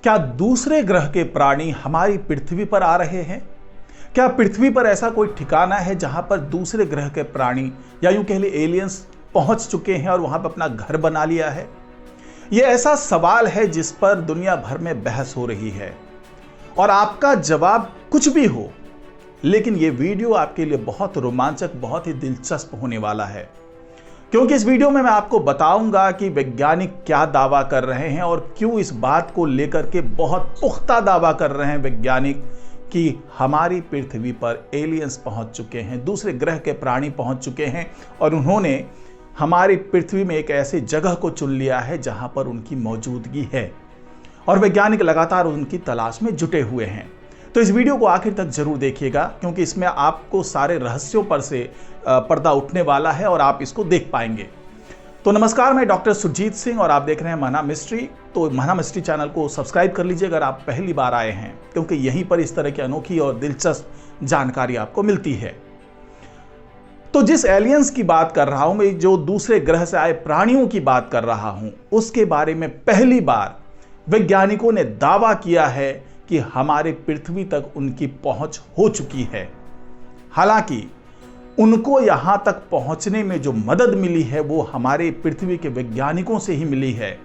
क्या दूसरे ग्रह के प्राणी हमारी पृथ्वी पर आ रहे हैं? क्या पृथ्वी पर ऐसा कोई ठिकाना है जहां पर दूसरे ग्रह के प्राणी या यूं कह लिए एलियंस पहुंच चुके हैं और वहां पर अपना घर बना लिया है? यह ऐसा सवाल है जिस पर दुनिया भर में बहस हो रही है और आपका जवाब कुछ भी हो, लेकिन यह वीडियो आपके लिए बहुत रोमांचक, बहुत ही दिलचस्प होने वाला है, क्योंकि इस वीडियो में मैं आपको बताऊंगा कि वैज्ञानिक क्या दावा कर रहे हैं और क्यों इस बात को लेकर के बहुत पुख्ता दावा कर रहे हैं वैज्ञानिक कि हमारी पृथ्वी पर एलियंस पहुंच चुके हैं, दूसरे ग्रह के प्राणी पहुंच चुके हैं और उन्होंने हमारी पृथ्वी में एक ऐसी जगह को चुन लिया है जहां पर उनकी मौजूदगी है और वैज्ञानिक लगातार उनकी तलाश में जुटे हुए हैं। तो इस वीडियो को आखिर तक जरूर देखिएगा, क्योंकि इसमें आपको सारे रहस्यों पर से पर्दा उठने वाला है और आप इसको देख पाएंगे। तो नमस्कार, मैं डॉक्टर सुरजीत सिंह और आप देख रहे हैं महना मिस्ट्री। तो महना मिस्ट्री चैनल को सब्सक्राइब कर लीजिए अगर आप पहली बार आए हैं, क्योंकि यहीं पर इस तरह की अनोखी और दिलचस्प जानकारी आपको मिलती है। तो जिस एलियंस की बात कर रहा हूं मैं, जो दूसरे ग्रह से आए प्राणियों की बात कर रहा हूं, उसके बारे में पहली बार वैज्ञानिकों ने दावा किया है कि हमारे पृथ्वी तक उनकी पहुंच हो चुकी है। हालांकि उनको यहां तक पहुंचने में जो मदद मिली है वो हमारे पृथ्वी के वैज्ञानिकों से ही मिली है।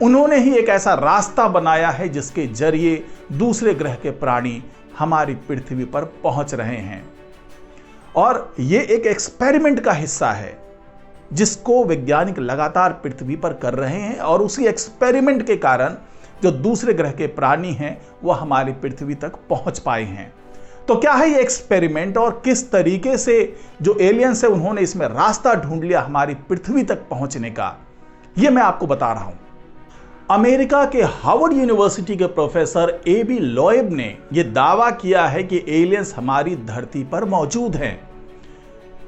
उन्होंने ही एक ऐसा रास्ता बनाया है जिसके जरिए दूसरे ग्रह के प्राणी हमारी पृथ्वी पर पहुंच रहे हैं और ये एक एक्सपेरिमेंट का हिस्सा है जिसको वैज्ञानिक लगातार पृथ्वी पर कर रहे हैं और उसी एक्सपेरिमेंट के कारण जो दूसरे ग्रह के प्राणी हैं वो हमारी पृथ्वी तक पहुंच पाए हैं। तो क्या है ये एक्सपेरिमेंट और किस तरीके से जो एलियंस है उन्होंने इसमें रास्ता ढूंढ लिया हमारी पृथ्वी तक पहुंचने का, ये मैं आपको बता रहा हूं। अमेरिका के हार्वर्ड यूनिवर्सिटी के प्रोफेसर एबी लोएब ने यह दावा किया है कि एलियंस हमारी धरती पर मौजूद हैं।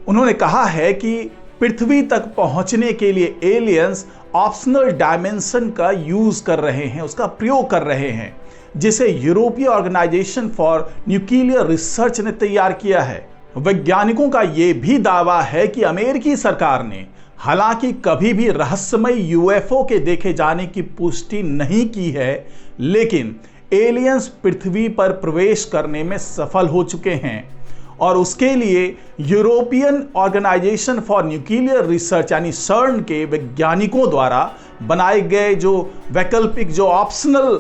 उन्होंने कहा है कि पृथ्वी तक पहुंचने के लिए एलियंस ऑप्शनल डायमेंशन का यूज कर रहे हैं, उसका प्रयोग कर रहे हैं, जिसे यूरोपीय ऑर्गेनाइजेशन फॉर न्यूक्लियर रिसर्च ने तैयार किया है। वैज्ञानिकों का यह भी दावा है कि अमेरिकी सरकार ने हालांकि कभी भी रहस्यमय यूएफओ के देखे जाने की पुष्टि नहीं की है, लेकिन एलियंस पृथ्वी पर प्रवेश करने में सफल हो चुके हैं और उसके लिए European organization for nuclear research यानी सर्न के वैज्ञानिकों द्वारा बनाए गए जो वैकल्पिक, जो ऑप्शनल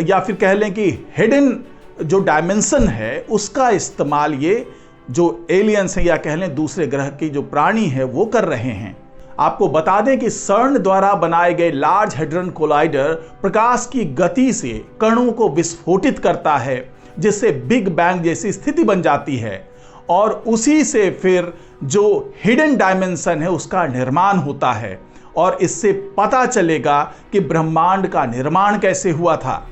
या फिर कह लें कि हिडन जो डायमेंशन है, उसका इस्तेमाल ये जो एलियंस हैं या कह लें दूसरे ग्रह की जो प्राणी है वो कर रहे हैं। आपको बता दें कि सर्न द्वारा बनाए गए लार्ज हेड्रन कोलाइडर प्रकाश की गति से कणों को विस्फोटित करता है, जिससे बिग बैंग जैसी स्थिति बन जाती है और उसी से फिर जो हिडन डायमेंशन है उसका निर्माण होता है और इससे पता चलेगा कि ब्रह्मांड का निर्माण कैसे हुआ था।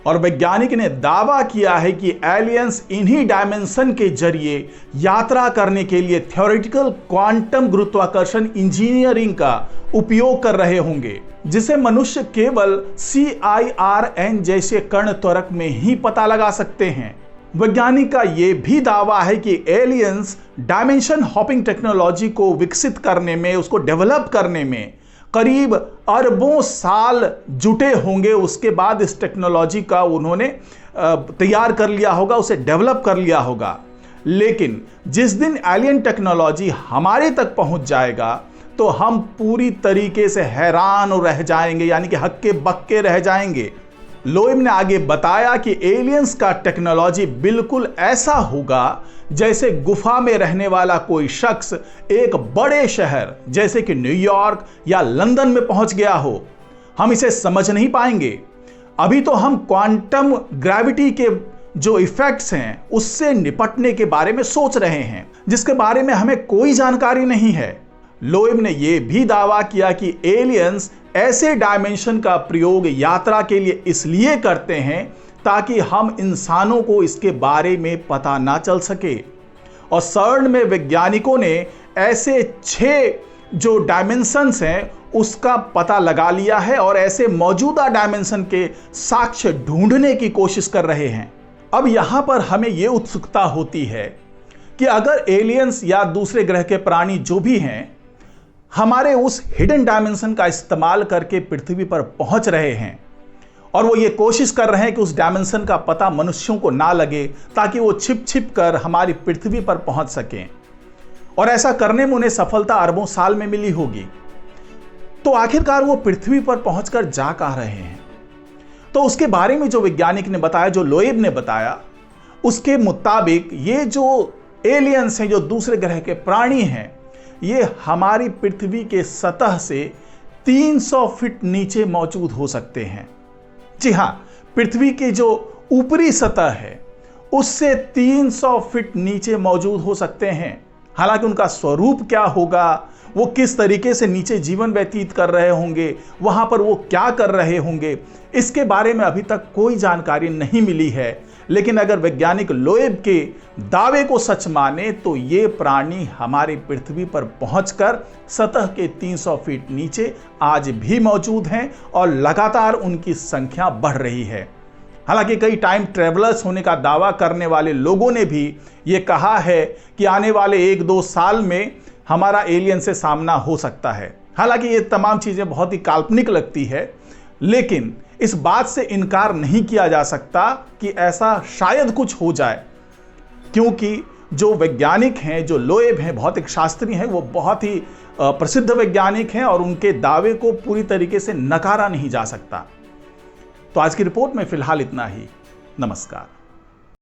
और वैज्ञानिक ने दावा किया है कि एलियंस इन्हीं डायमेंशन के जरिए यात्रा करने के लिए थ्योरेटिकल क्वांटम गुरुत्वाकर्षण इंजीनियरिंग का उपयोग कर रहे होंगे, जिसे मनुष्य केवल CIRN जैसे कण त्वरक में ही पता लगा सकते हैं। वैज्ञानिक का यह भी दावा है कि एलियंस डायमेंशन हॉपिंग टेक्नोलॉजी को विकसित करने में, उसको डेवलप करने में करीब अरबों साल जुटे होंगे। उसके बाद इस टेक्नोलॉजी का उन्होंने तैयार कर लिया होगा, उसे डेवलप कर लिया होगा। लेकिन जिस दिन एलियन टेक्नोलॉजी हमारे तक पहुंच जाएगा तो हम पूरी तरीके से हैरान रह जाएंगे, यानी कि हक्के बक्के रह जाएंगे। लोएब ने आगे बताया कि एलियंस का टेक्नोलॉजी बिल्कुल ऐसा होगा जैसे गुफा में रहने वाला कोई शख्स एक बड़े शहर जैसे कि न्यूयॉर्क या लंदन में पहुंच गया हो। हम इसे समझ नहीं पाएंगे। अभी तो हम क्वांटम ग्रेविटी के जो इफेक्ट्स हैं उससे निपटने के बारे में सोच रहे हैं, जिसके बारे में हमें कोई जानकारी नहीं है। लोएब ने यह भी दावा किया कि एलियंस ऐसे डायमेंशन का प्रयोग यात्रा के लिए इसलिए करते हैं ताकि हम इंसानों को इसके बारे में पता ना चल सके। और सर्न में वैज्ञानिकों ने ऐसे 6 जो डायमेंशंस हैं उसका पता लगा लिया है और ऐसे मौजूदा डायमेंशन के साक्ष्य ढूंढने की कोशिश कर रहे हैं। अब यहां पर हमें यह उत्सुकता होती है कि अगर एलियंस या दूसरे ग्रह के प्राणी जो भी हैं हमारे उस हिडन डायमेंशन का इस्तेमाल करके पृथ्वी पर पहुंच रहे हैं और वो ये कोशिश कर रहे हैं कि उस डायमेंशन का पता मनुष्यों को ना लगे, ताकि वो छिप छिप कर हमारी पृथ्वी पर पहुंच सकें। और ऐसा करने में उन्हें सफलता अरबों साल में मिली होगी। तो आखिरकार वो पृथ्वी पर पहुंचकर जा कहां रहे हैं? तो उसके बारे में जो वैज्ञानिक ने बताया, जो लोएब ने बताया, उसके मुताबिक ये जो एलियंस हैं, जो दूसरे ग्रह के प्राणी हैं, ये हमारी पृथ्वी के सतह से 300 फीट नीचे मौजूद हो सकते हैं। जी हां, पृथ्वी की जो ऊपरी सतह है उससे 300 फीट नीचे मौजूद हो सकते हैं। हालांकि उनका स्वरूप क्या होगा, वो किस तरीके से नीचे जीवन व्यतीत कर रहे होंगे, वहां पर वो क्या कर रहे होंगे, इसके बारे में अभी तक कोई जानकारी नहीं मिली है। लेकिन अगर वैज्ञानिक लोएब के दावे को सच माने तो ये प्राणी हमारी पृथ्वी पर पहुंचकर सतह के 300 फीट नीचे आज भी मौजूद हैं और लगातार उनकी संख्या बढ़ रही है। हालांकि कई टाइम ट्रेवलर्स होने का दावा करने वाले लोगों ने भी ये कहा है कि आने वाले 1-2 साल में हमारा एलियन से सामना हो सकता है। हालांकि ये तमाम चीजें बहुत ही काल्पनिक लगती है, लेकिन इस बात से इनकार नहीं किया जा सकता कि ऐसा शायद कुछ हो जाए, क्योंकि जो वैज्ञानिक हैं, जो लोएब हैं, भौतिक शास्त्री हैं, वो बहुत ही प्रसिद्ध वैज्ञानिक हैं और उनके दावे को पूरी तरीके से नकारा नहीं जा सकता। तो आज की रिपोर्ट में फिलहाल इतना ही। नमस्कार।